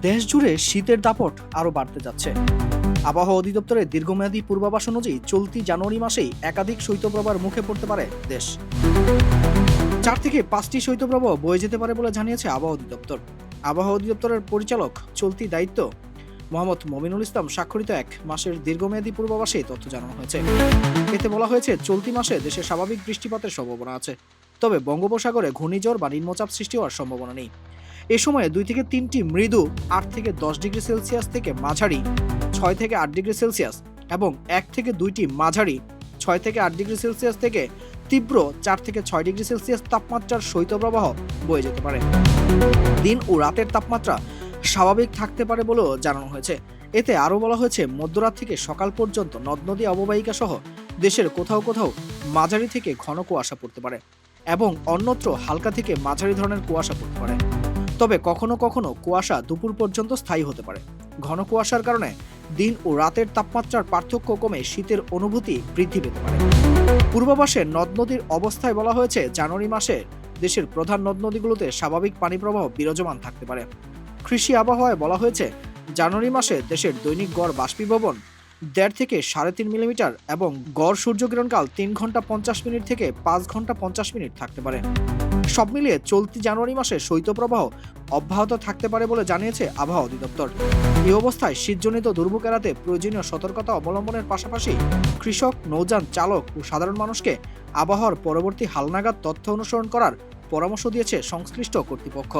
দেশ জুড়ে শীতের দাপট আরো বাড়তে যাচ্ছে। আবহাওয়া অধিদপ্তরের দীর্ঘমেয়াদী পূর্বাভাস অনুযায়ী চলতি জানুয়ারি মাসেই একাধিক শৈত্যপ্রবাহের মুখে পড়তে পারে দেশ। 4 থেকে 5টি শৈত্যপ্রবাহ বয়ে যেতে পারে বলে জানিয়েছে আবহাওয়া অধিদপ্তর। আবহাওয়া অধিদপ্তরের পরিচালক চলতি দায়িত্ব মোহাম্মদ মমিনুল ইসলাম স্বাক্ষরিত 1 মাসের দীর্ঘমেয়াদী পূর্বাভাসে এই তথ্য জানানো হয়েছে। এতে বলা হয়েছে, চলতি মাসে দেশে স্বাভাবিক বৃষ্টিপাতের সম্ভাবনা আছে, তবে বঙ্গোপসাগরে ঘূর্ণিঝড় বা নিম্নচাপ সৃষ্টি হওয়ার সম্ভাবনা নেই। এ সময়ে 2 থেকে 3টি মৃদু 8 থেকে 10 ডিগ্রি সেলসিয়াস থেকে মাঝারি 6 থেকে 8 ডিগ্রি সেলসিয়াস এবং 1 থেকে 2টি মাঝারি 6 থেকে 8 ডিগ্রি সেলসিয়াস থেকে তীব্র 4 থেকে 6 ডিগ্রি সেলসিয়াস তাপমাত্রার শৈত্যপ্রবাহ বয়ে যেতে পারে। দিন ও রাতের তাপমাত্রা স্বাভাবিক থাকতে পারে বলেও জানানো হয়েছে। এতে আরও বলা হয়েছে, মধ্যরাত থেকে সকাল পর্যন্ত নদ নদী অববাহিকা সহ দেশের কোথাও কোথাও মাঝারি থেকে ঘন কুয়াশা পড়তে পারে এবং অন্যত্র হালকা থেকে মাঝারি ধরনের কুয়াশা পড়তে পারে। তবে কখনো কখনো কুয়াশা দুপুর পর্যন্ত স্থায়ী হতে পারে। ঘন কুয়াশার কারণে দিন ও রাতের তাপমাত্রার পার্থক্য কমে শীতের অনুভূতি বৃদ্ধি পেতে পারে। পূর্বাভাসে নদ নদীর অবস্থায় বলা হয়েছে, জানুয়ারি মাসে দেশের প্রধান নদ নদীগুলোতে স্বাভাবিক পানি প্রবাহ বিরাজমান থাকতে পারে। কৃষি আবহাওয়ায় বলা হয়েছে, জানুয়ারি মাসে দেশের দৈনিক গড় বাষ্পীভবন 1.5 থেকে 3.5 মিলিমিটার এবং গড় সূর্যকিরণকাল 3 ঘন্টা 50 মিনিট থেকে 5 ঘন্টা 50 মিনিট থাকতে পারে। সব মিলিয়ে চলতি জানুয়ারি মাসে শৈত্যপ্রবাহ অব্যাহত থাকতে পারে বলে জানিয়েছে আবহাওয়া অধিদপ্তর। এই অবস্থায় শীতজনিত দুর্ভোগ এড়াতে প্রয়োজনীয় সতর্কতা অবলম্বনের পাশাপাশি কৃষক, নৌযান চালক ও সাধারণ মানুষকে আবহাওয়ার পরবর্তী হালনাগাদ তথ্য অনুসরণ করার পরামর্শ দিয়েছে সংশ্লিষ্ট কর্তৃপক্ষ।